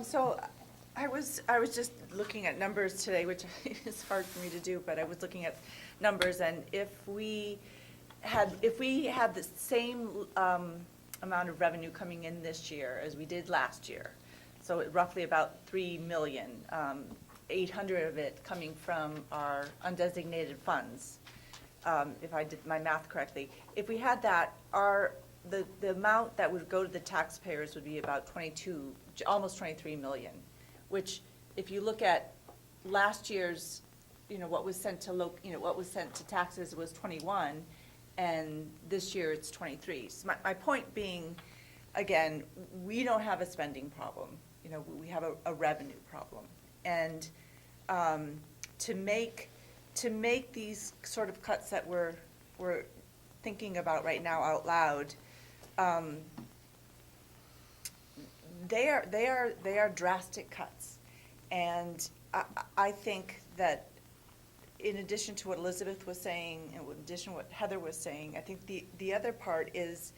So I was just looking at numbers today, which is hard for me to do, but I was looking at numbers, and if we had the same amount of revenue coming in this year as we did last year, so roughly about 3 million, 800 of it coming from our undesignated funds, if I did my math correctly. If we had that, the amount that would go to the taxpayers would be about 22, almost 23 million, which if you look at last year's, what was sent to what was sent to taxes was 21, and this year it's 23. So my point being, again, we don't have a spending problem. We have a revenue problem. And to make these sort of cuts that we're thinking about right now out loud, they are drastic cuts. And I think that in addition to what Elizabeth was saying, and in addition to what Heather was saying, I think the other part is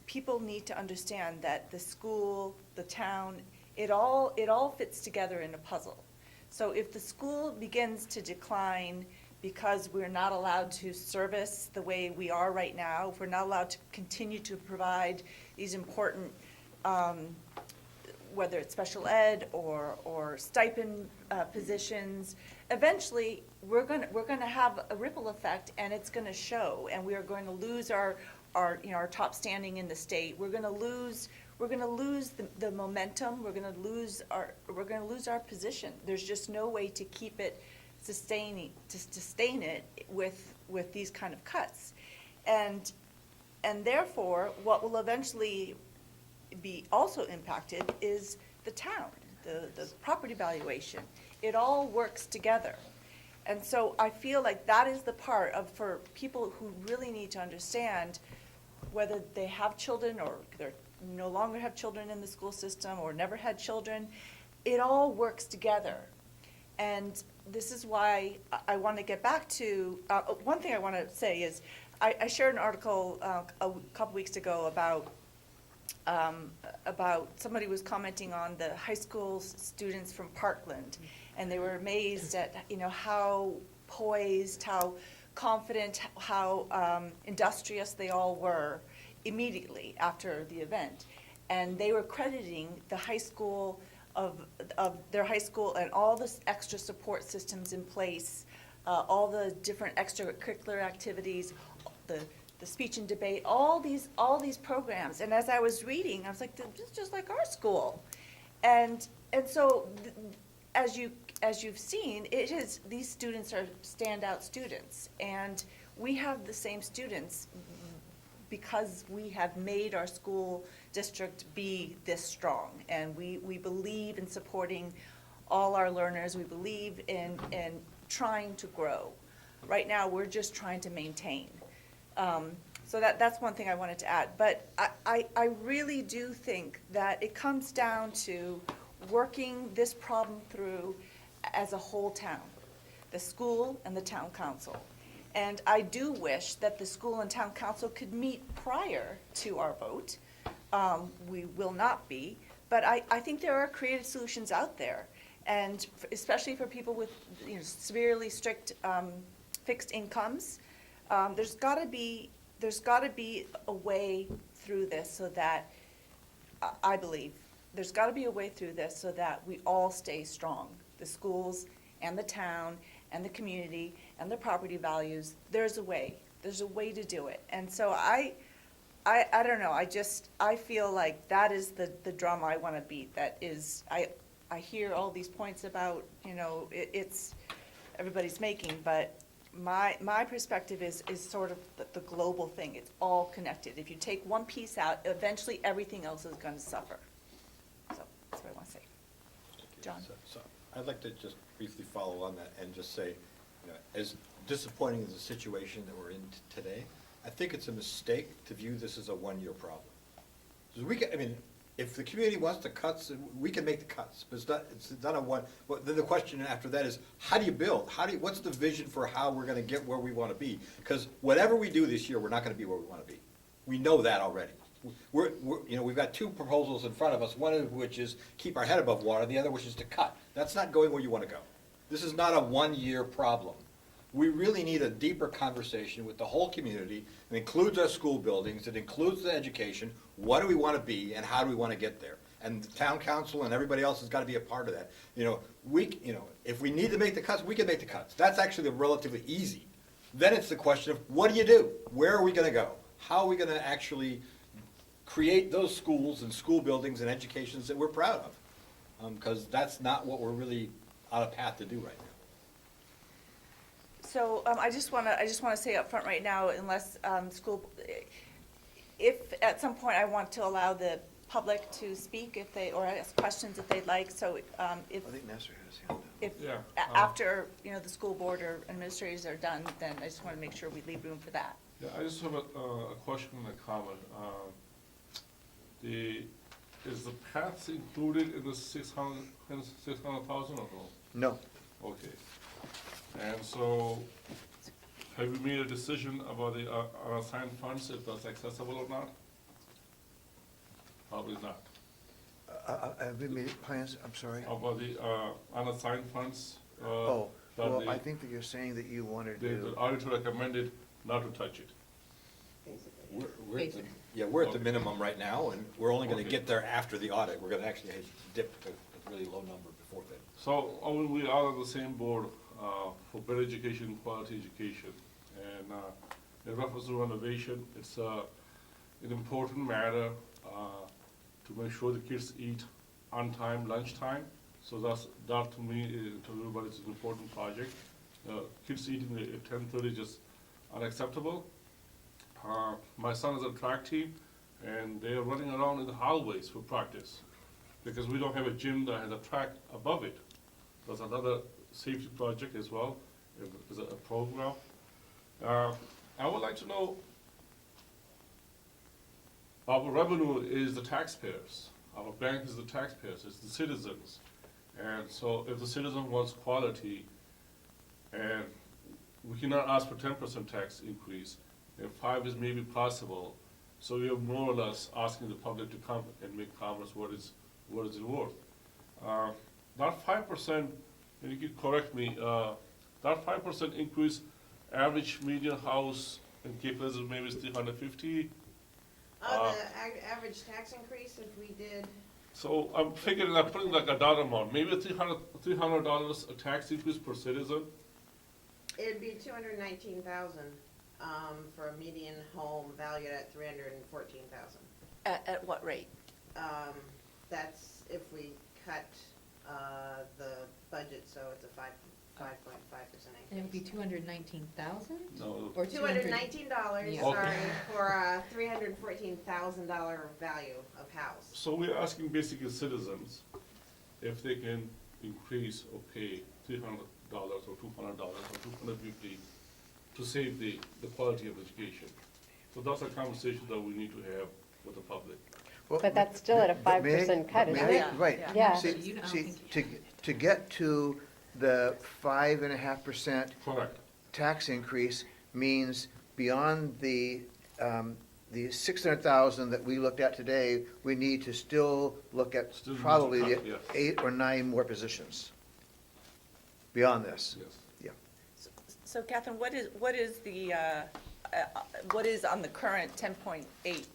people need to understand that the school, the town, it all fits together in a puzzle. So if the school begins to decline because we're not allowed to service the way we are right now, if we're not allowed to continue to provide these important, whether it's special ed or stipend positions, eventually we're going to have a ripple effect, and it's going to show, and we are going to lose our top standing in the state. We're going to lose the momentum. We're going to lose our position. There's just no way to keep it sustain it with these kind of cuts, and therefore what will eventually be also impacted is the town, the property valuation. It all works together. And so I feel like that is the part for people who really need to understand, whether they have children or they no longer have children in the school system or never had children, it all works together. And this is why I want to get back to, one thing I want to say is, I shared an article a couple weeks ago about somebody was commenting on the high school students from Parkland, and they were amazed at how poised, how confident, how industrious they all were immediately after the event, and they were crediting the high school of their high school and all the extra support systems in place, all the different extracurricular activities, the speech and debate, all these programs. And as I was reading, I was like, this is just like our school. And so as you've seen, these students are standout students, and we have the same students because we have made our school district be this strong, and we believe in supporting all our learners. We believe in trying to grow. Right now, we're just trying to maintain. So that's one thing I wanted to add. But I really do think that it comes down to working this problem through as a whole town, the school and the town council. And I do wish that the school and town council could meet prior to our vote. We will not be, but I think there are creative solutions out there. And especially for people with severely strict fixed incomes, there's got to be a way through this so that I believe there's got to be a way through this so that we all stay strong. The schools and the town and the community and the property values. There's a way to do it. And so I don't know. I feel like that is the drum I want to beat. That is, I hear all these points about it's everybody's making, but my perspective is sort of the global thing. It's all connected. If you take one piece out, eventually everything else is going to suffer. So that's what I want to say. John. So I'd like to just briefly follow on that and just say, as disappointing as the situation that we're in today, I think it's a mistake to view this as a one-year problem. Because if the community wants the cuts, we can make the cuts, but it's not a one. Well, then the question after that is, how do you build? What's the vision for how we're going to get where we want to be? Because whatever we do this year, we're not going to be where we want to be. We know that already. we've got two proposals in front of us, one of which is keep our head above water, the other which is to cut. That's not going where you wanna go. This is not a one-year problem. We really need a deeper conversation with the whole community. It includes our school buildings, it includes the education. What do we wanna be and how do we wanna get there? And the town council and everybody else has gotta be a part of that. If we need to make the cuts, we can make the cuts. That's actually relatively easy. Then it's the question of, what do? Where are we gonna go? How are we gonna actually create those schools and school buildings and educations that we're proud of? Because that's not what we're really on a path to do right now. So I just want to say up front right now, unless if at some point I want to allow the public to speak if they, or ask questions if they'd like, so if, I think Nasser had his hand up. if, Yeah, after, the school board or administrators are done, then I just want to make sure we leave room for that. Yeah, I just have a question and a comment. Is the paths included in the 600,000 or no? No, Okay. And so, have you made a decision about the unassigned funds, if that's accessible or not? Probably not. have we made plans, I'm sorry? About the unassigned funds? Oh, that well, the- I think that you're saying that you wanted The to, auditor recommended not to touch it. We're at the minimum right now, and we're only gonna Okay. get there after the audit. We're gonna actually dip to a really low number before then. So, we are on the same board for better education, quality education. And in reference to renovation, it's an important matter to make sure the kids eat on time, lunchtime. So that to me, to everybody, is an important project. Kids eating at 10:30 is just unacceptable. My son is a track team, and they are running around in the hallways for practice, because we don't have a gym that has a track above it. That's another safety project as well, is a program. I would like to know, our revenue is the taxpayers, our bank is the taxpayers, it's the citizens. And so if the citizen wants quality, and we cannot ask for 10% tax increase, and 5 is maybe possible, so we are more or less asking the public to come and make comments, what is it worth? That 5%, and you can correct me, that 5% increase, average median house in Cape Elizabeth maybe is 350. The average tax increase, if we did, So I'm figuring, I'm putting like a dollar amount, maybe $300 a tax increase per citizen. it'd be 219,000, for a median home valued at 314,000. At what rate? That's if we cut, the budget, so it's a 5.5% And it would be increase. 219,000? No, Or $219, Yeah. sorry, Okay. for a $314,000 value of house. so we're asking basically citizens if they can increase or pay $300 or $200 or $250 to save the quality of education. So that's a conversation that we need to have with the public. well, But that's still at a may I- 5% cut, may isn't I- it? Yeah. Right. Yeah. See, You don't see, think to get to the 5.5% Correct. tax increase means beyond the 600,000 that we looked at today, we need to still look at Still need to probably cut, the yeah. 8 or 9 more positions beyond this. Yes. Yeah. So Catherine, what is on the current 10.8?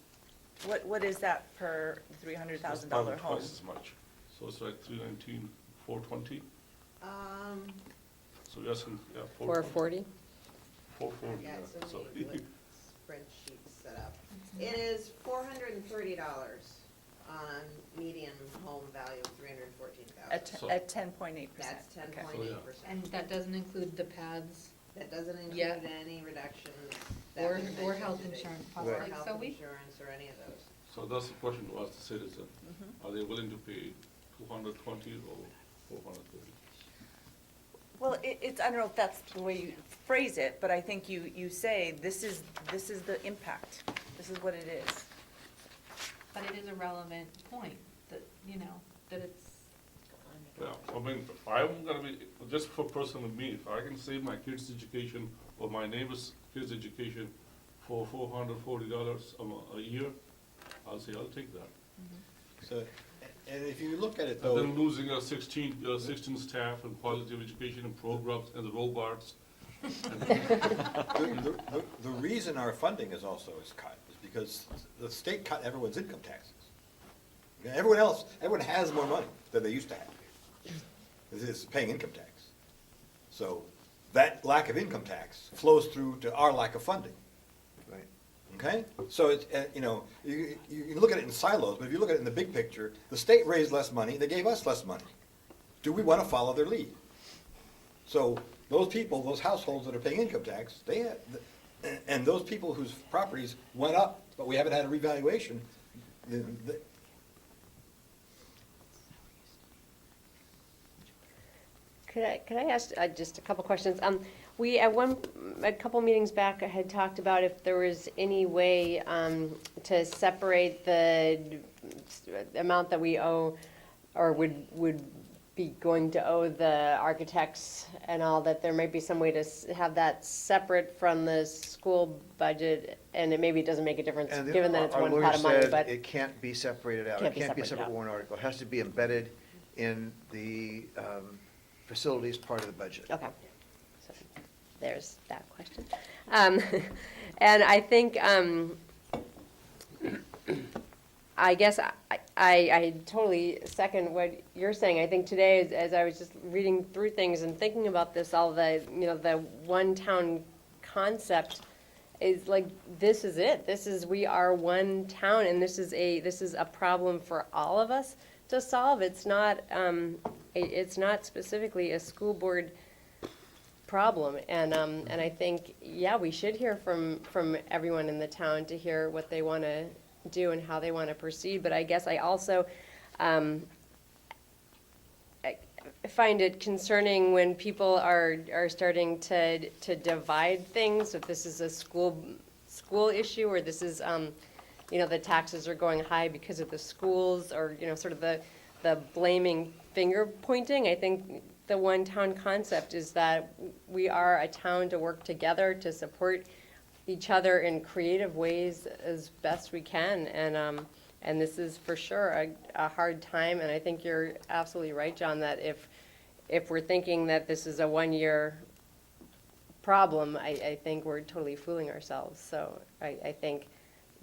What is that per It's $300,000 probably home? twice as much. So it's like 319, 420. So you're asking, yeah, 420. 440, Or 40? Yeah, yeah. so So many like spreadsheets set up. It is $430 on median home value of 314,000. So- At 10.8%? That's Okay. 10.8%. And that doesn't include the pads That doesn't include Yeah. any reductions. that or, we or mentioned health today. insurance Or possibly. health So we, insurance or any of those. So that's the question to ask the citizen. Mhm. Are they willing to pay 220 or 430? Well, it's, I don't know if that's the way you phrase it, but I think you say, this is the impact. This is what it is. but it is a relevant point that, that it's, Yeah, I mean, if I'm gonna be, just for personal me, if I can save my kids' education or my neighbor's kids' education for $440 a year, I'll say, I'll take that. So, and if you look at it And though. then losing 16 staff and quality of education and programs and the robots. The reason our funding is also cut is because the state cut everyone's income taxes. Everyone has more money than they used to have. It's paying income tax. So that lack of income tax flows through to our lack of funding, Right. okay? So it's, you can look at it in silos, but if you look at it in the big picture, the state raised less money, they gave us less money. Do we want to follow their lead? So those people, those households that are paying income tax, and those people whose properties went up, but we haven't had a revaluation, Could I ask just a couple questions? We, a couple meetings back, had talked about if there was any way to separate the amount that we owe, or would be going to owe the architects and all, that there might be some way to have that separate from the school budget, and it maybe doesn't make a difference, And given that it's our one lawyer pot of money, said but. it can't be separated out. Can't be It can't be a separated separate out. warrant article. It has to be embedded in the facilities part of the budget. Okay, so there's that question. And I think, I guess I totally second what you're saying. I think today, as I was just reading through things and thinking about this, all the, the one-town concept is like, this is it. We are one town, and this is a problem for all of us to solve. It's not specifically a school board problem, and I think, yeah, we should hear from everyone in the town to hear what they want to do and how they want to proceed. But I guess I also I find it concerning when people are starting to divide things, if this is a school issue, or this is the taxes are going high because of the schools, or sort of the blaming finger pointing. I think the one town concept is that we are a town to work together to support each other in creative ways as best we can, and this is for sure a hard time. And I think you're absolutely right, John, that if we're thinking that this is a one-year problem, I think we're totally fooling ourselves. So I think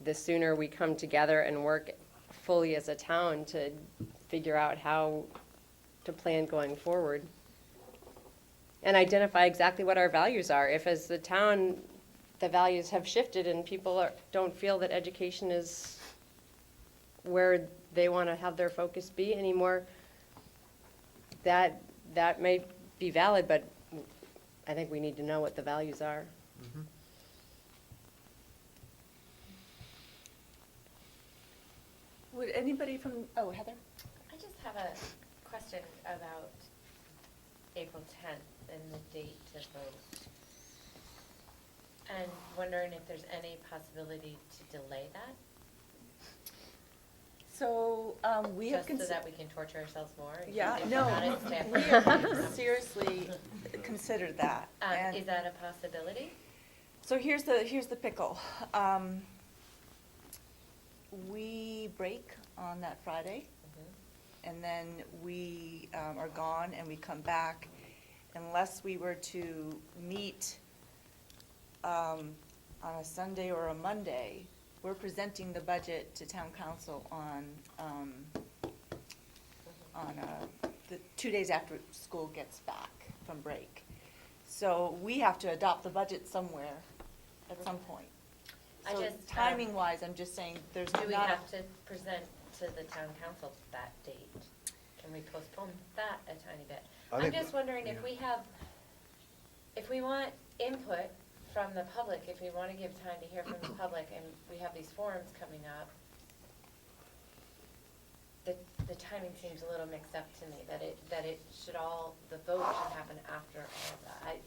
the sooner we come together and work fully as a town to figure out how to plan going forward and identify exactly what our values are. If as the town, the values have shifted and people don't feel that education is where they want to have their focus be anymore, that may be valid, but I think we need to know what the values are. Would anybody from, Heather? I just have a question about April 10th and the date to vote. And wondering if there's any possibility to delay that? So, we have. Just so that we can torture ourselves more? and Yeah, think no, about it, stay up we late? have seriously considered that. And Is that a possibility? so here's the pickle. We break on that Friday, and then we are gone and we come back. Unless we were to meet on a Sunday or a Monday, we're presenting the budget to town council on the 2 days after school gets back from break. So we have to adopt the budget somewhere at some point. I So just, timing wise, I'm just saying, there's Do we not have to present to the town council that date? Can we postpone that a tiny bit? I I'm think- just wondering if yeah. if we want input from the public, if we want to give time to hear from the public, and we have these forums coming up, the timing seems a little mixed up to me, that it should the vote should happen after all of that.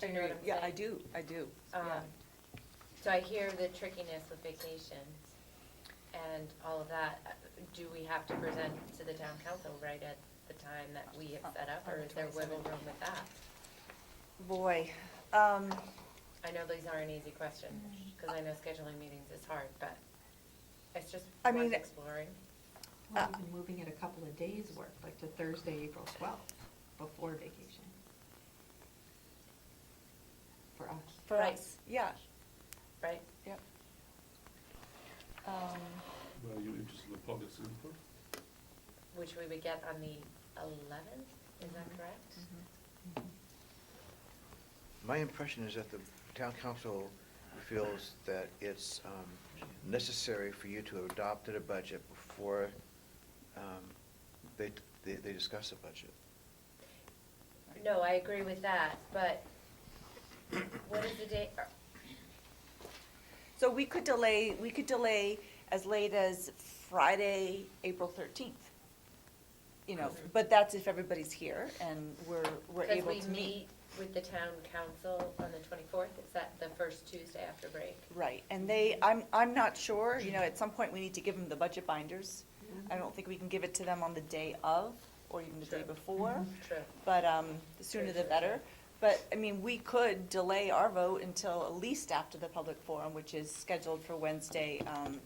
Do you know what I'm saying? Yeah, I do, yeah. So I hear the trickiness with vacations and all of that. Do we have to present to the town council right at the time that we have set up, or is there wiggle room with that? Boy, I know these aren't easy questions, because I know scheduling meetings is hard, but just I worth mean- exploring. Or Uh, even moving it a couple of days' work, like to Thursday, April 12th, before vacation. For us. For Right. us, yeah, Right? yep. Are you interested in the public's input? Which we would get on the 11th, is that correct? My impression is that the town council feels that it's necessary for you to adopt a budget before they discuss the budget. No, I agree with that, but what is the date? So we could delay as late as Friday, April 13th. You know, but that's if everybody's here and we're Because able we to meet meet. with the town council on the 24th, is that the first Tuesday after break? Right, and I'm not sure, you know, at some point we need to give them the budget binders. I don't think we can give it to them on the day of, or even the day True. before, True. but, the sooner the better. But, I mean, we could delay our vote until at least after the public forum, which is scheduled for Wednesday.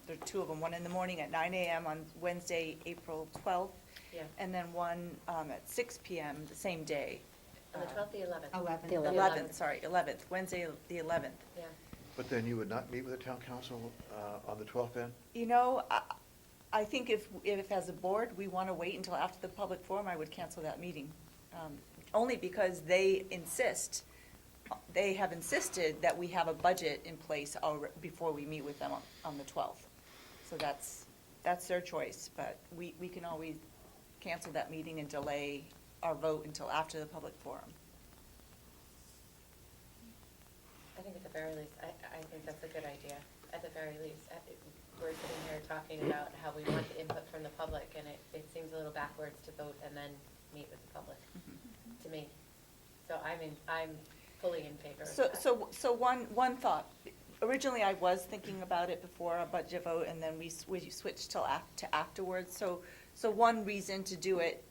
There are two of them, one in the morning at 9 AM on Wednesday, April 12th, Yeah. and then one, at 6 PM the same day. On the 12th, the 11th? 11th. The 11th, sorry, 11th, Wednesday, the 11th. Yeah. But then you would not meet with the town council on the 12th then? You know, I think if as a board, we want to wait until after the public forum, I would cancel that meeting. Only because they have insisted that we have a budget in place before we meet with them on the 12th. So that's their choice, but we can always cancel that meeting and delay our vote until after the public forum. I think at the very least, I think that's a good idea. At the very least, we're sitting here talking about how we want the input from the public, and it seems a little backwards to vote and then meet with the public, to me. So I'm fully in favor of that. So one thought, originally I was thinking about it before a budget vote, and then we switched to afterwards. So one reason to do it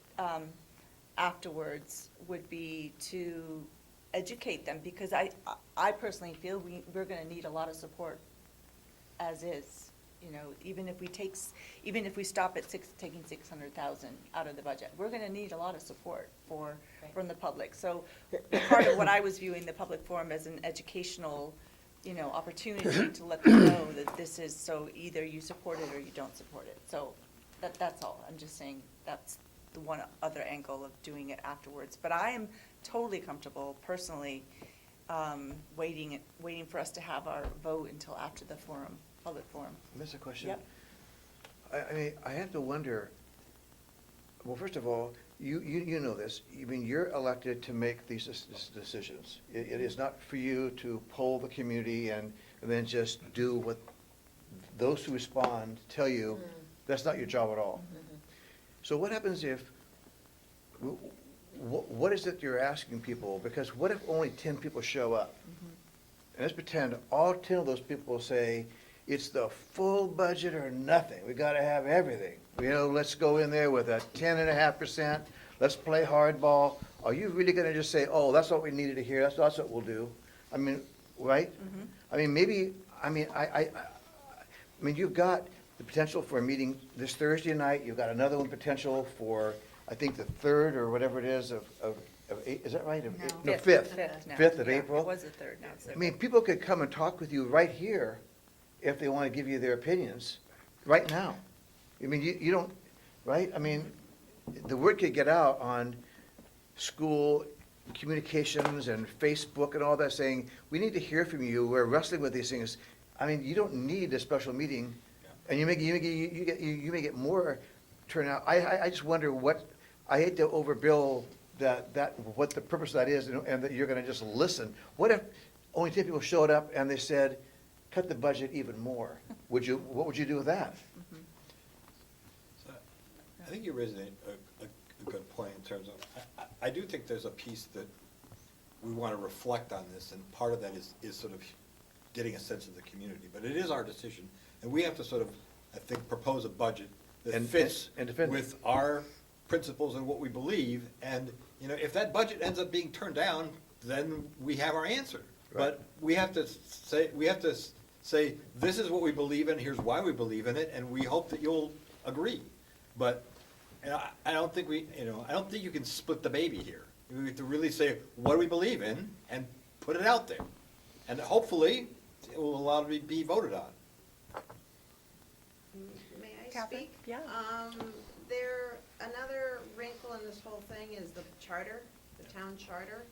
afterwards would be to educate them, because I personally feel we're gonna need a lot of support as is. You know, even if we stop at taking 600,000 out of the budget, we're gonna need a lot of support from the public. So part of what I was viewing the public forum as an educational, you know, opportunity to let them know that this is, so either you support it or you don't support it. So that's all. I'm just saying that's the one other angle of doing it afterwards. But I am totally comfortable personally waiting for us to have our vote until after the forum, public forum. That's a question. Yep. I mean, I have to wonder, well, first of all, you know this, I mean, you're elected to make these decisions. It is not for you to poll the community and then just do what those who respond tell you. That's not your job at all. So what happens if, what is it you're asking people? Because what if only 10 people show up? And let's pretend all 10 of those people say, it's the full budget or nothing. We gotta have everything. You know, let's go in there with a 10.5%. Let's play hardball. Are you really gonna just say, oh, that's what we needed to hear, that's what we'll do? I mean, right? I mean, maybe, I mean, you've got the potential for a meeting this Thursday night. You've got another one potential for, I think, the 3rd or whatever it is of is that right? No, 5th. Now. 5th of Yeah, April. It was the 3rd, now it's the I mean, people could come and talk with you right here if they want to give you their opinions, right now. I mean, you don't, right? I mean, the word could get out on school communications and Facebook and all that, saying, we need to hear from you, we're wrestling with these things. I mean, you don't need a special meeting, and you may get more turnout. I just wonder what, I hate to overbill what the purpose of that is, and that you're gonna just listen. What if only 10 people showed up and they said, cut the budget even more? What would you do with that? So, I think you raised a good point in terms of, I do think there's a piece that we want to reflect on this, and part of that is sort of getting a sense of the community. But it is our decision, and we have to sort of, I think, propose a budget that And fits defend it. with our principles and what we believe. And, you know, if that budget ends up being turned down, then we have our answer. Right. But we have to say, we have to say, this is what we believe in, here's why we believe in it, and we hope that you'll agree. But, I don't think I don't think you can split the baby here. We have to really say, what do we believe in, and put it out there. And hopefully, it will allow it to be voted on. May I Catherine? speak? Yeah. Another wrinkle in this whole thing is the charter, the town charter.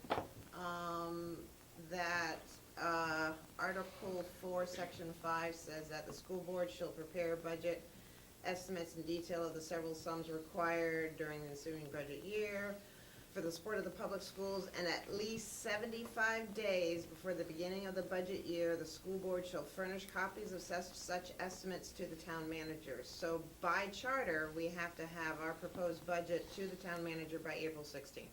Article 4, Section 5 says that the school board shall prepare budget estimates and detail of the several sums required during the ensuing budget year for the support of the public schools, and at least 75 days before the beginning of the budget year, the school board shall furnish copies of such estimates to the town manager. So by charter, we have to have our proposed budget to the town manager by April 16th.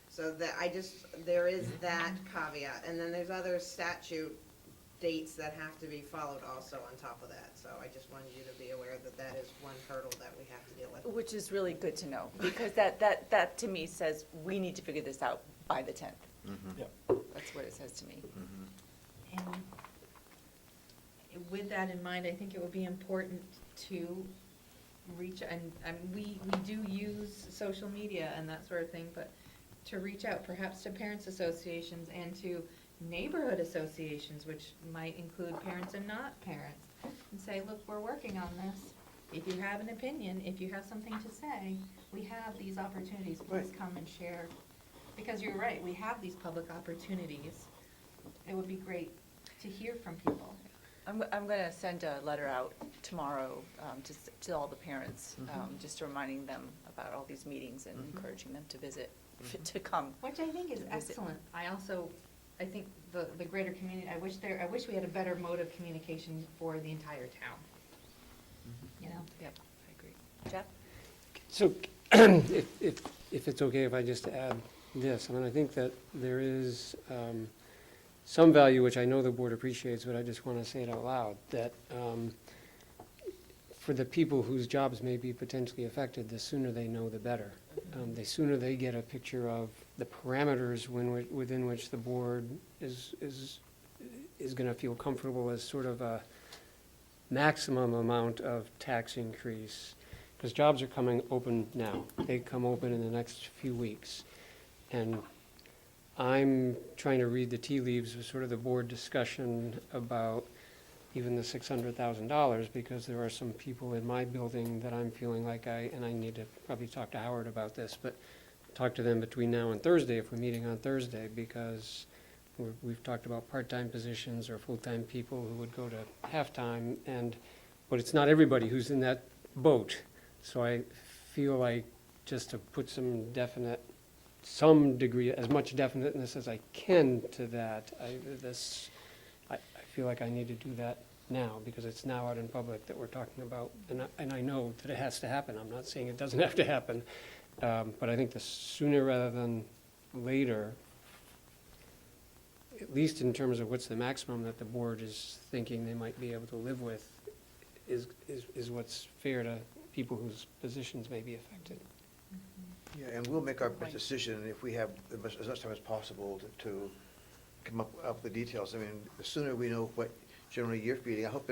So there is that caveat, and then there's other statute dates that have to be followed also on top of that. So I just wanted you to be aware that that is one hurdle that we have to deal with. Which is really good to know, because that to me says, we need to figure this out by the 10th. Yep. That's what it says to me. And with that in mind, I think it would be important to reach, and we do use social media and that sort of thing, but to reach out perhaps to parents associations and to neighborhood associations, which might include parents and not parents, and say, look, we're working on this. If you have an opinion, if you have something to say, we have these opportunities, please Right. come and share. Because you're right, we have these public opportunities. It would be great to hear from people. I'm going to send a letter out tomorrow to all the parents, just reminding them about all these meetings and encouraging them to visit, to come. Which I think is Visit. excellent. I think the greater community, I wish we had a better mode of communication for the entire town. You know? Yep, I agree. Jeff? So, if it's okay if I just add this, I mean, I think that there is some value, which I know the board appreciates, but I just want to say it out loud, that for the people whose jobs may be potentially affected, the sooner they know, the better. The sooner they get a picture of the parameters within which the board is going to feel comfortable as sort of a maximum amount of tax increase, because jobs are coming open now. They come open in the next few weeks. And I'm trying to read the tea leaves of sort of the board discussion about even the $600,000, because there are some people in my building that I'm feeling like and I need to probably talk to Howard about this, but talk to them between now and Thursday, if we're meeting on Thursday, because we've talked about part-time positions or full-time people who would go to half-time, but it's not everybody who's in that boat. So I feel like just to put some degree, as much definiteness as I can to that, I feel like I need to do that now, because it's now out in public that we're talking about, and I know that it has to happen. I'm not saying it doesn't have to happen, but I think the sooner rather than later, at least in terms of what's the maximum that the board is thinking they might be able to live with, is what's fair to people whose positions may be affected. Yeah, and we'll make our best decision if we have as much time as possible to come up with the details. I mean, the sooner we know what generally you're feeling, I hope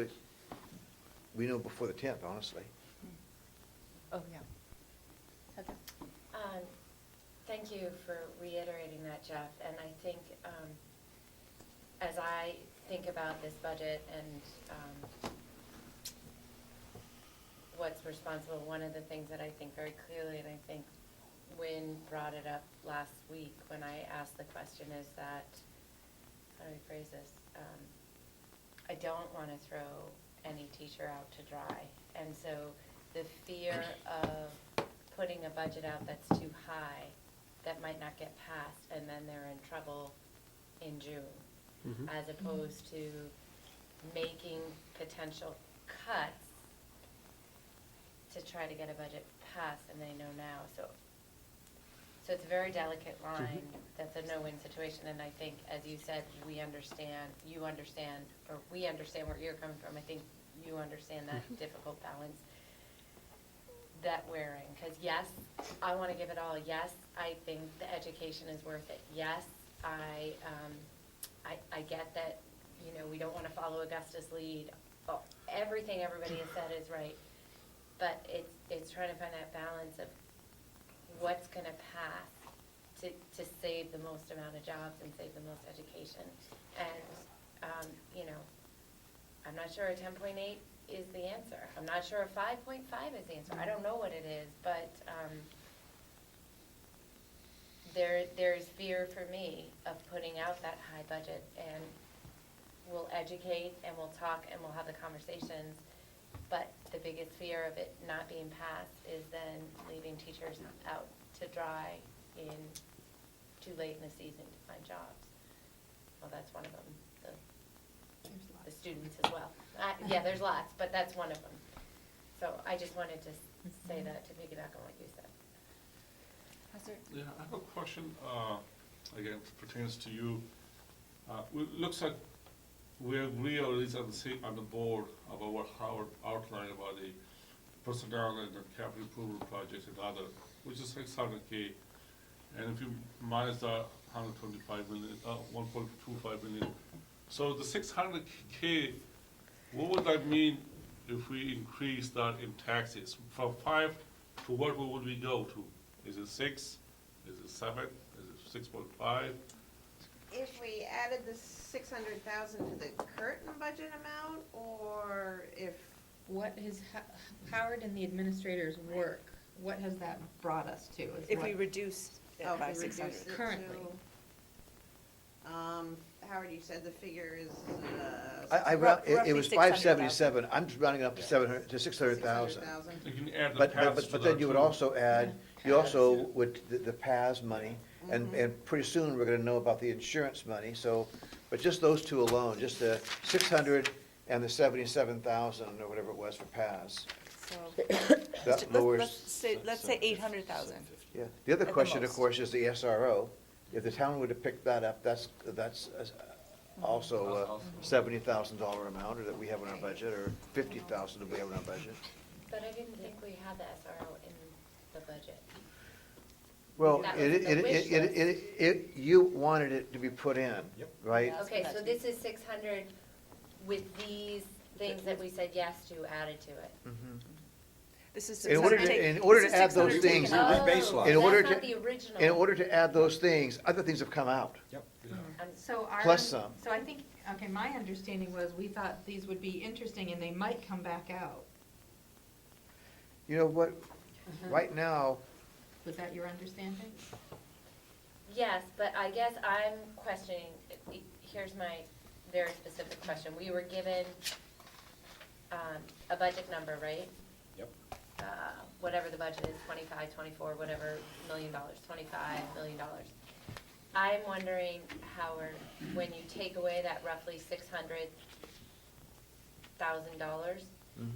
we know before the 10th, honestly. Oh, yeah. Heather? Thank you for reiterating that, Jeff, and I think, as I think about this budget and what's responsible, one of the things that I think very clearly, and I think Wynn brought it up last week when I asked the question, is that, how do I phrase this? I don't want to throw any teacher out to dry. And so the fear of putting a budget out that's too high, that might not get passed, and then they're in trouble in June, as opposed to making potential cuts to try to get a budget passed, and they know now. So it's a very delicate line. That's a no-win situation, and I think, as you said, we understand, you understand, or we understand where you're coming from. I think you understand that difficult balance that we're in. Because yes, I want to give it all. Yes, I think the education is worth it. Yes, I get that you know, we don't wanna follow Augusta's lead. Oh, everything everybody has said is right, but it's trying to find that balance of what's gonna pass to save the most amount of jobs and save the most education. And, you know, I'm not sure a 10.8 is the answer. I'm not sure a 5.5 is the answer. I don't know what it is, but, there's fear for me of putting out that high budget, and we'll educate and we'll talk and we'll have the conversations, but the biggest fear of it not being passed is then leaving teachers out to dry in too late in the season to find jobs. Well, that's one of them, the students as well. Yeah, there's lots, but that's one of them. So I just wanted to say that, to piggyback on what you said. Yeah, I have a question, again, pertains to you. Looks like we agree, or at least on the board, about what Howard outlined about the personnel and the capital improvement projects and other, which is 600K. And if you minus the 125 million, 1.25 million, so the 600K, what would that mean if we increase that in taxes? From 5 to what would we go to? Is it 6? Is it 7? Is it 6.5? If we added the 600,000 to the current budget amount, or if, What is Howard and the administrators' work, what has that brought us to? Is If we what- reduce it oh, by if we 600. reduce it to. Currently. Howard, you said the figure is, I Roughly it was 577, I'm just rounding up to 700, to 600,000. 600,000. You can add the But, paths but, to but that then you would too. also add, you also Yeah. would, the PAS money, and pretty soon we're gonna know about the insurance money, so, but just those two alone, just the 600 and the 77,000, or whatever it was for PAS. So, That let's lowers, say 800,000. yeah. The other the question, of most. course, is the SRO. If the town would have picked that up, that's also a $70,000 amount, or that we have in our budget, or 50,000 that we have in our budget. But I didn't think we had the SRO in the budget. Well, That was in the wish you wanted it to be put in, Yep. right? Yeah. Okay, so this is 600 with these things that we said yes to added to it. Mhm. This is In order to- 600 in order this to is add those 600 things- taken out. We rebaseline. In order That's not to- the original. In order to add those things, other things have come out. Yep. So our. Plus some. So I think, okay, my understanding was we thought these would be interesting and they might come back out. You know what, right now, Was that your understanding? Yes, but I guess I'm questioning, here's my very specific question. We were given a budget number, right? Yep. Whatever the budget is, 25, 24, whatever, $1 million, $25 million. I'm wondering, Howard, when you take away that roughly $600,000,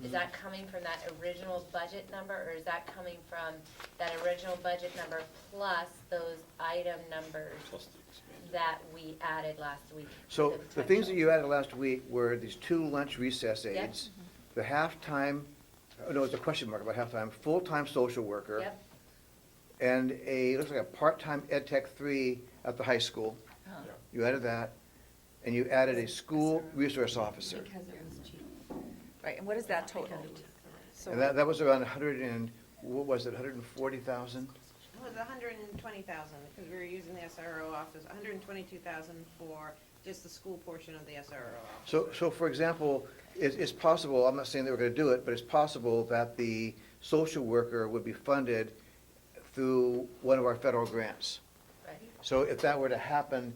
is that coming from that original budget number, or is that coming from that original budget number plus those item numbers Plus the expanded. that we added last week? so the the things that potential? you added last week were these 2 lunch recess Yep. aides, the halftime, oh, no, it's a question mark about halftime, full-time social worker, Yep, and looks like a part-time Ed Tech 3 at the high school. Oh. You added that, and you added a school resource officer. Because it was cheap. Right, and what is that total? Because it was- So And that was around 100 and, what was it, 140,000? It was 120,000, because we were using the SRO office, 122,000 for just the school portion of the SRO office. So for example, it's possible, I'm not saying that we're gonna do it, but it's possible that the social worker would be funded through one of our federal grants. right. So if that were to happen,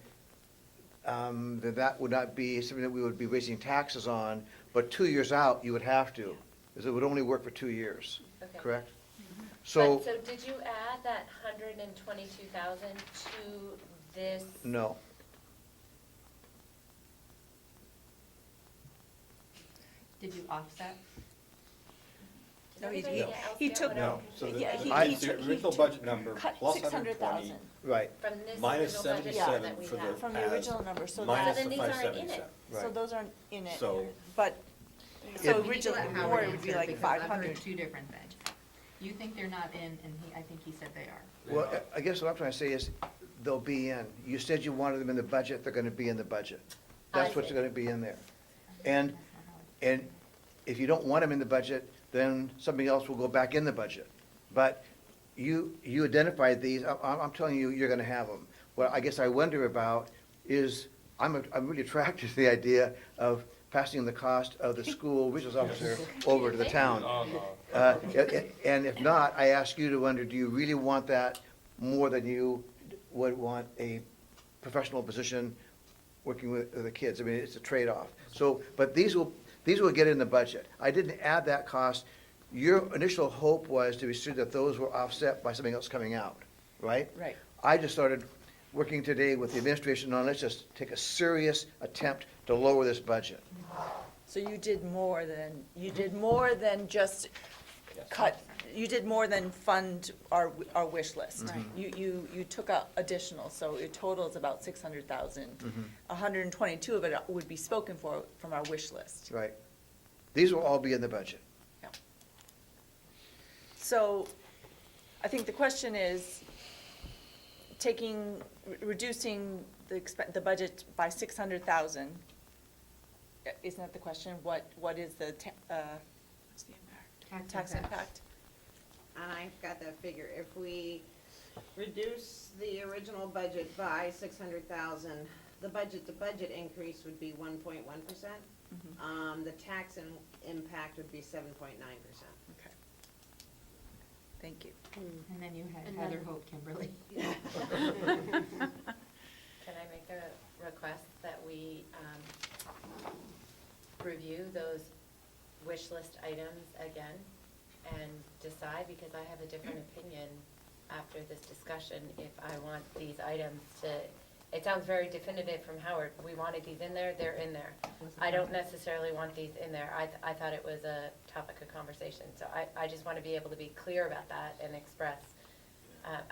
then that would not be something that we would be raising taxes on, but 2 years out, you would have to, because it would only work for 2 years, Okay. correct? But, So, so did you add that 122,000 to this? no. Did you offset? Did No, he- everybody he- else he get took- what I- No, so Yeah, he- I- he the took- he original took- budget number cut plus 600,000 Right, From this minus original budget 77 that we for the have. from the PAS, original number, so minus that, then the these aren't in it. 577. so right. those aren't in it. So- But, so We need to originally, let or Howard it would be answer, like because I've heard 500. two different things. You think they're not in, and I think he said they are. Well, I guess what I'm trying to say is, they'll be in. You said you wanted them in the budget, they're gonna be in the budget. That's I what's see. gonna be in there. And if you don't want them in the budget, then something else will go back in the budget. But you identified these, I'm telling you, you're gonna have them. What I guess I wonder about is, I'm really attracted to the idea of passing the cost of the school resource officer over to the town. And if not, I ask you to wonder, do you really want that more than you would want a professional position working with the kids? I mean, it's a trade-off. So, but these will get in the budget. I didn't add that cost. Your initial hope was to be sure that those were offset by something else coming out, right? Right. I just started working today with the administration on, let's just take a serious attempt to lower this budget. So you did more than just cut, you did more than fund our wish list. Right. You took out additional, so your total is about 600,000. 122 of it would be spoken for from our wish list. Right. These will all be in the budget. So I think the question is, reducing the budget by 600,000, isn't that the question? What is the, what's the impact? Tax impact? And I've got that figure. If we reduce the original budget by 600,000, the budget-to-budget increase would be 1.1%. The tax impact would be 7.9%. Okay. Thank you. And then you had And Heather then- Hope Kimberly. Can I make a request that we review those wish list items again and decide, because I have a different opinion after this discussion, if I want these items to, it sounds very definitive from Howard, we wanted these in there, they're in there. I don't necessarily want these in there, I thought it was a topic of conversation, so I just want to be able to be clear about that and express.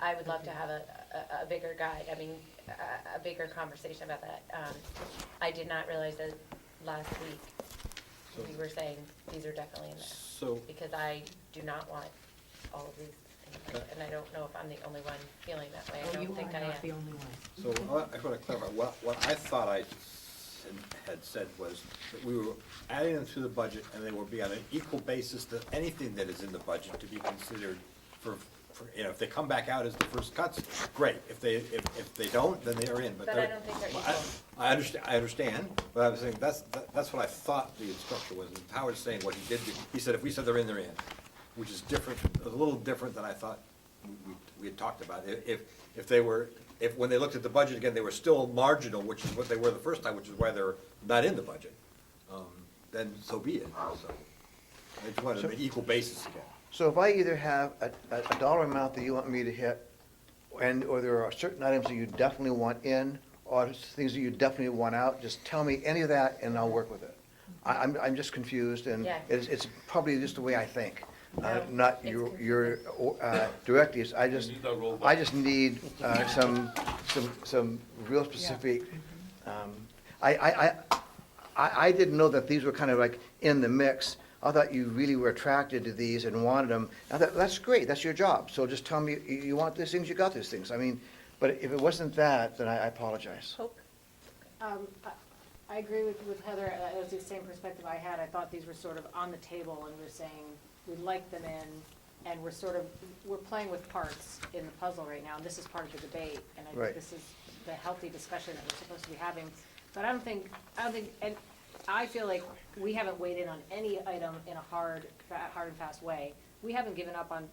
I would love to have a bigger guide, I mean, a bigger conversation about that. I did not realize that last week, we were saying these are definitely in there, So, because I do not want all of these in the budget, and I don't know if I'm the only one feeling that way, I Oh, you don't think are I am. not the only one. so I want to clarify, what I thought I had said was that we were adding them to the budget, and they will be on an equal basis to anything that is in the budget to be considered for, you know, if they come back out as the first cuts, great. If they don't, then they are in, but But I they're. don't think they're Well, equal. I what I was saying, that's what I thought the instruction was, and Howard's saying what he did, he said, if we said they're in, which is different, a little different than I thought we had talked about. If they were, when they looked at the budget again, they were still marginal, which is what they were the first time, which is why they're not in the budget, then so be it, so. I just wanted an equal basis again. So if I either have a dollar amount that you want me to hit, or there are certain items that you definitely want in, or things that you definitely want out, just tell me any of that and I'll work with it. I'm just confused, and Yeah. it's probably just the way I think, No, not it's your directives. I We just, need that rollback. I just need some real specific, I didn't know that these were kind of like in the mix. I thought you really were attracted to these and wanted them. I thought, that's great, that's your job. So just tell me, you want these things, you got these things. I mean, but if it wasn't that, then I apologize. Hope? I agree with Heather, that was the same perspective I had. I thought these were sort of on the table, and we're saying we'd like them in, and we're playing with parts in the puzzle right now, and this is part of the debate, and I Right. think this is the healthy discussion that we're supposed to be having. But I don't think, and I feel like we haven't weighed in on any item in a hard and fast way. We haven't given up on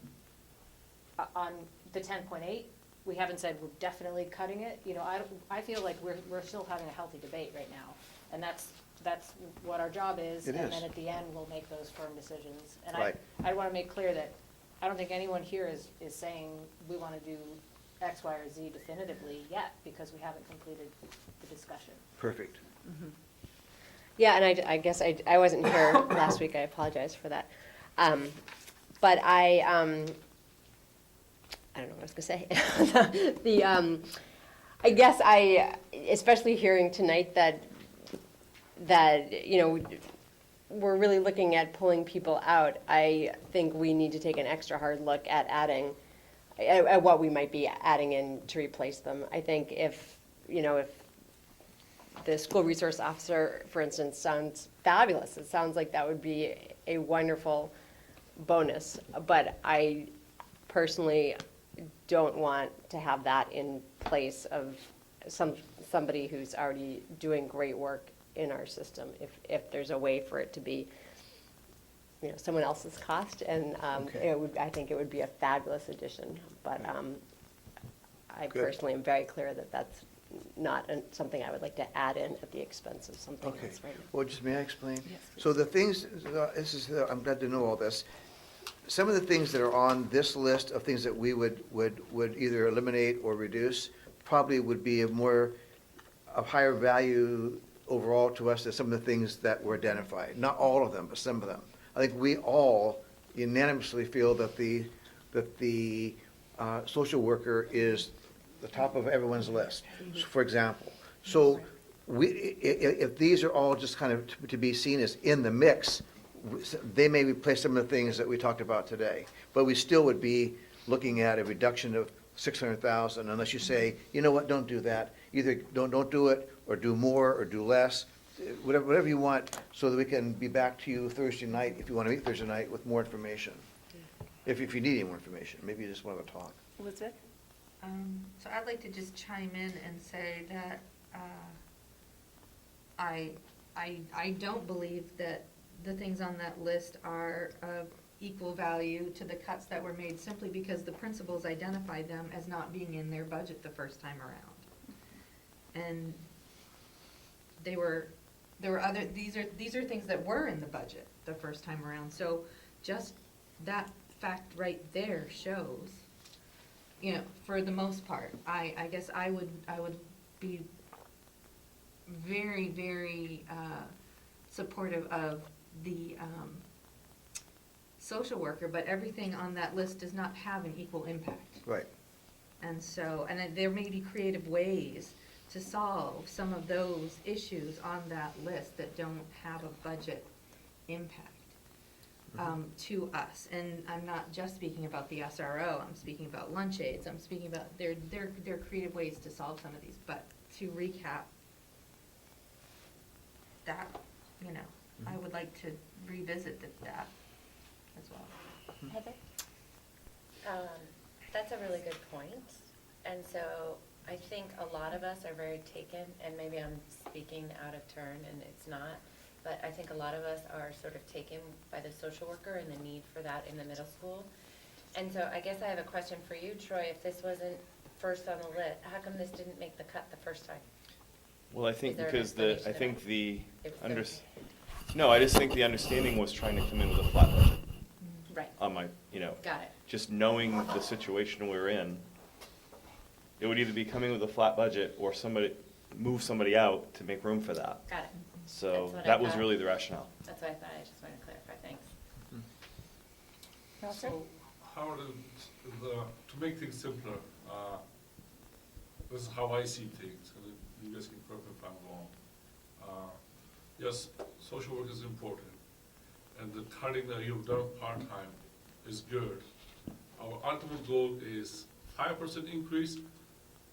the 10.8. We haven't said we're definitely cutting it. You know, I feel like we're still having a healthy debate right now. And that's what our job is. It And is. then at the end, we'll make those firm decisions. And Right. I want to make clear that I don't think anyone here is saying we want to do X, Y, or Z definitively yet, because we haven't completed the discussion. Perfect. Yeah, and I guess I wasn't here last week, I apologize for that. But I don't know what I was gonna say. I guess especially hearing tonight that, you know, we're really looking at pulling people out, I think we need to take an extra hard look at at what we might be adding in to replace them. I think if the school resource officer, for instance, sounds fabulous. It sounds like that would be a wonderful bonus. But I personally don't want to have that in place of somebody who's already doing great work in our system. If there's a way for it to be, you know, someone else's cost, and Okay. I think it would be a fabulous addition. But I Good. personally am very clear that that's not something I would like to add in at the expense of something Okay, else right now. well, just may I explain? Yes, So the things, I'm glad to know all this. Some of the things that are on this list of things that we would either eliminate or reduce probably would be of higher value overall to us than some of the things that were identified. Not all of them, but some of them. I think we all unanimously feel that the social worker is the top of everyone's list, for example. So if these are all just kind of to be seen as in the mix, they may replace some of the things that we talked about today. But we still would be looking at a reduction of 600,000 unless you say, you know what, don't do that. Either don't do it, or do more, or do less, whatever you want, so that we can be back to you Thursday night, if you want to meet Thursday night, with more information. If you need any more information, maybe you just want to talk. Elizabeth? So I'd like to just chime in and say that I don't believe that the things on that list are of equal value to the cuts that were made simply because the principals identified them as not being in their budget the first time around. And there were other, these are things that were in the budget the first time around. So just that fact right there shows, you know, for the most part, I guess I would be very, very supportive of the social worker, but everything on that list does not have an equal impact. Right. And so, and then there may be creative ways to solve some of those issues on that list that don't have a budget impact to us. And I'm not just speaking about the SRO, I'm speaking about lunch aids, I'm speaking about, there are creative ways to solve some of these. But to recap, that, you know, I would like to revisit that as well. Heather? That's a really good point. And so I think a lot of us are very taken, and maybe I'm speaking out of turn and it's not, but I think a lot of us are sort of taken by the social worker and the need for that in the middle school. And so I guess I have a question for you, Troy. If this wasn't first on the list, how come this didn't make the cut the first time? Well, I think Is there an because explanation to that? It was no, I just think the understanding was trying to come in with a flat budget Right, on my, you know, got it. just knowing the situation we're in. It would either be coming with a flat budget or move somebody out to make room for that. Got it. So That's what I that was thought. really the rationale. That's what I thought. I just wanted to clarify. Thanks. Nelson? So, Howard, to make things simpler, this is how I see things, and you guys can correct me if I'm wrong. Yes, social work is important, and the cutting that you've done part-time is good. Our ultimate goal is 5% increase,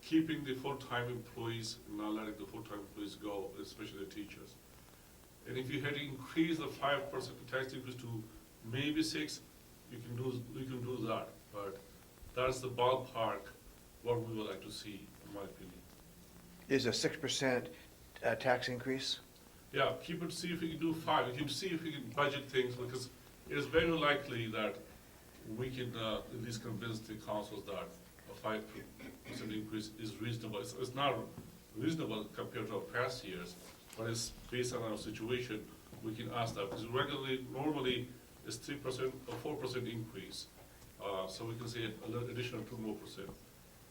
keeping the full-time employees, not letting the full-time employees go, especially the teachers. And if you had to increase the 5% tax increase to maybe 6, you can do that. But that's the ballpark what we would like to see, in my opinion. Is a 6% tax increase? Yeah, keep it, see if we can do 5. You can see if we can budget things, because it is very likely that we can at least convince the councils that a 5% increase is reasonable. It's not reasonable compared to our past years, but it's based on our situation, we can ask that. Because normally, it's 3% or 4% increase. So we can say an additional 2 more percent.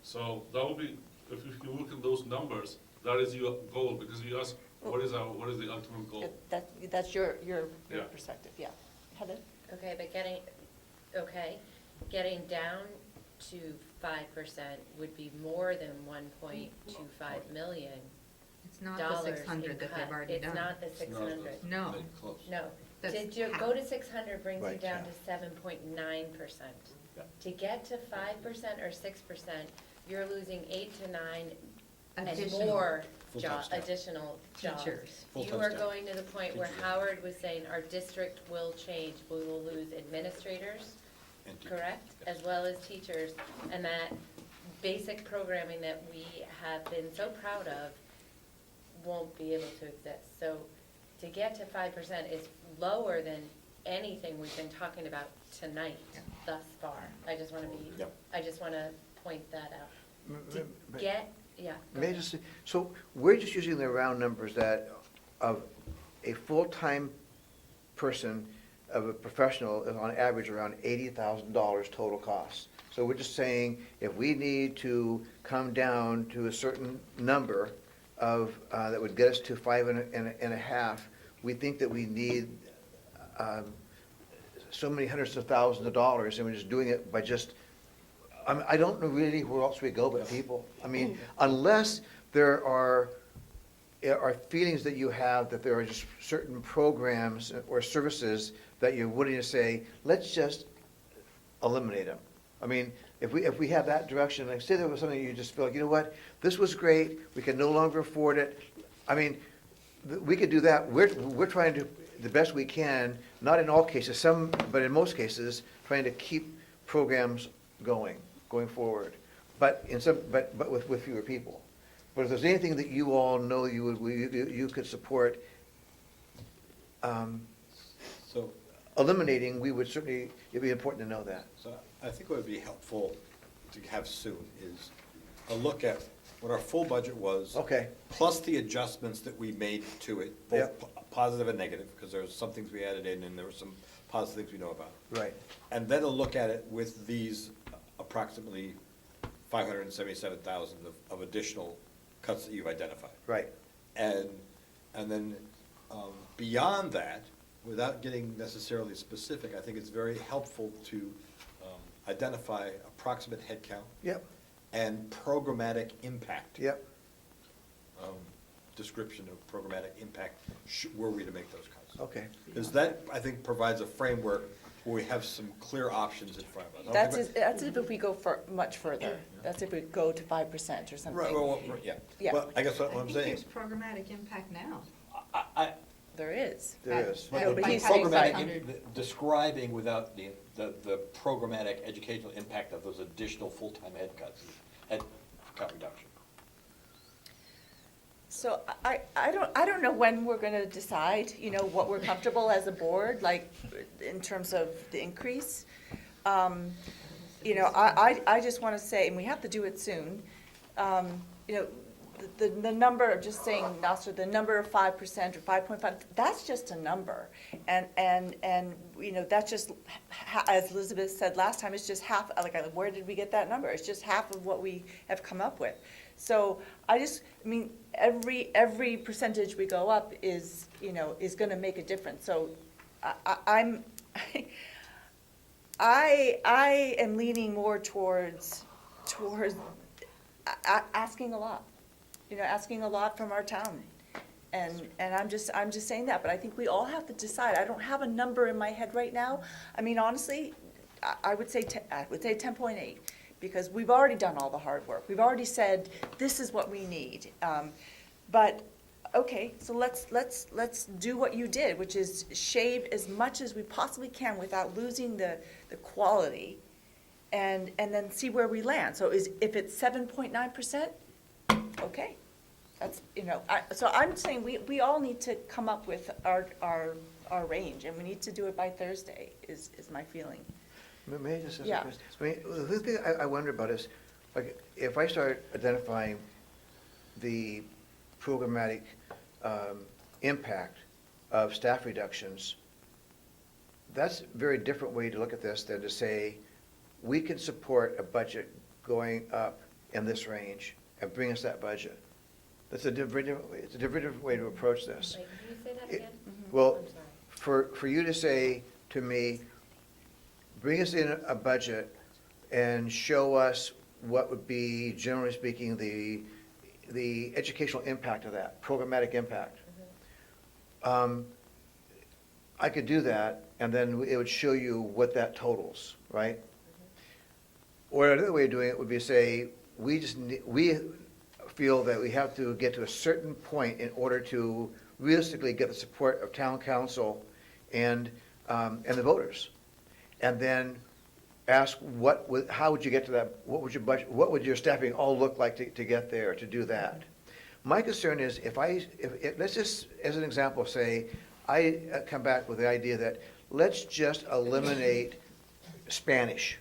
So that would be, if you look at those numbers, that is your goal, because you ask, what is the ultimate goal? That's your Yeah. perspective, yeah. Heather? Okay, but getting down to 5% would be more than 1.25 million It's not dollars the in 600 that they've cut. already done. It's not the 600. No, Close. No, That's to go to 600 brings you Right, down yeah. to 7.9%. To get to 5% or 6%, you're losing 8 to 9 and Additional more Full-time job, staff. additional jobs. teachers. You Full-time are staff. going to the point where Teachers. Howard was saying our district will change. We will lose administrators, And teachers. correct? Yes. As well as teachers, and that basic programming that we have been so proud of won't be able to exist. So to get to 5% is lower than anything we've been talking about tonight thus far. I just want to be, Yep. I just want to point that out. To But- get, yeah. go May I ahead. just, so we're just using the round numbers that of a full-time person, of a professional, is on average around $80,000 total cost. So we're just saying, if we need to come down to a certain number of, that would get us to 5.5, we think that we need so many hundreds of thousands of dollars, and we're just doing it by just, I don't know really where else we go but people. I mean, unless there are feelings that you have that there are just certain programs or services that you're willing to say, let's just eliminate them. I mean, if we have that direction, like say there was something you just feel like, you know what, this was great, we can no longer afford it. I mean, we could do that. We're trying to, the best we can, not in all cases, some, but in most cases, trying to keep programs going forward. But with fewer people. But if there's anything that you all know you could support So, eliminating, we would certainly, it'd be important to know that. so I think what would be helpful to have soon is a look at what our full budget was. Okay. Plus the adjustments that we made to it, Yep. both positive and negative, because there was some things we added in and there were some positive things we know about. Right. And then a look at it with these approximately 577,000 of additional cuts that you've identified. Right. And then beyond that, without getting necessarily specific, I think it's very helpful to identify approximate headcount Yep, and programmatic impact. yep. Description of programmatic impact, were we to make those cuts. Okay. Because that, I think, provides a framework where we have some clear options in front of us. I don't That's think if we go much further. That's if we go to 5% or something. Right, well, yeah. Yeah. But I guess what I'm saying, There's programmatic impact now. There is. There is. Yeah, but By he's cutting saying programmatic Describing without the programmatic educational impact of those additional full-time ed cuts, ed cut reduction. So I don't know when we're gonna decide, what we're comfortable as a board, like, in terms of the increase. I just wanna say, and we have to do it soon, the number of just saying, Nasser, the number of 5% or 5.5, that's just a number. And that's just, as Elizabeth said last time, it's just half, like, where did we get that number? It's just half of what we have come up with. So every percentage we go up is gonna make a difference. So I am leaning more towards asking a lot. Asking a lot from our town. And I'm just saying that, but I think we all have to decide. I don't have a number in my head right now. I mean, honestly, I would say 10.8, because we've already done all the hard work. We've already said, this is what we need. But, okay, so let's do what you did, which is shave as much as we possibly can without losing the quality, and then see where we land. So if it's 7.9%, okay. That's, so I'm saying we all need to come up with our range, and we need to do it by Thursday, is my feeling. May I just ask a Yeah. question? I mean, the thing I wonder about is, like, if I start identifying the programmatic impact of staff reductions, that's a very different way to look at this than to say, we can support a budget going up in this range and bring us that budget. That's a different way, it's a different way to approach this. Wait, can you say that It- again? Well, I'm sorry. for you to say to me, bring us in a budget and show us what would be, generally speaking, the educational impact of that, programmatic impact. I could do that, and then it would show you what that totals, right? Or another way of doing it would be say, we feel that we have to get to a certain point in order to realistically get the support of town council and the voters. And then ask how would you get to that, what would your budget, what would your staffing all look like to get there, to do that? My concern is let's just, as an example, say, I come back with the idea that let's just eliminate Spanish.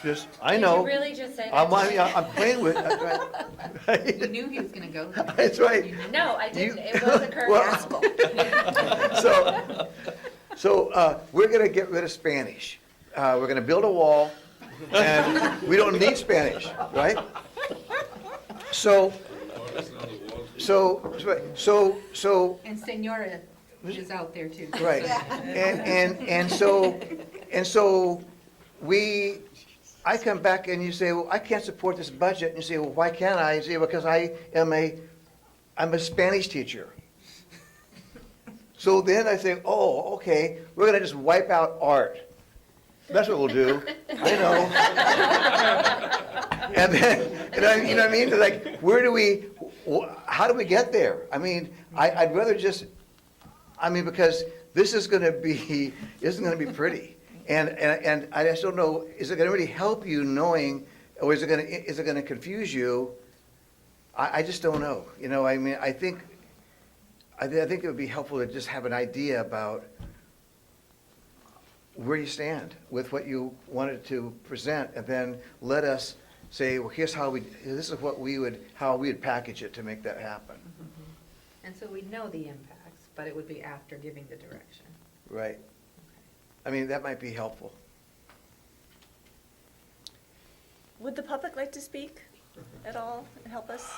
Just, I know. Did you really just say I'm that? playing with, You knew he was gonna go there. that's right. No, I didn't. It was a Well- curveball. So, we're gonna get rid of Spanish. We're gonna build a wall, and we don't need Spanish, right? So, And Senora is out there too. right. And so, I come back and you say, well, I can't support this budget, and you say, well, why can't I? You say, because I'm a Spanish teacher. So then I say, oh, okay, we're gonna just wipe out art. That's what we'll do, I know. And then, you know what I mean, like, how do we get there? I mean, I'd rather just, because this isn't gonna be pretty. And I just don't know, is it gonna really help you knowing, or is it gonna confuse you? I just don't know, I think it would be helpful to just have an idea about where you stand with what you wanted to present, and then let us say, well, this is how we would package it to make that happen. And so we'd know the impacts, but it would be after giving the direction. Right. That might be helpful. Would the public like to speak at all and help us?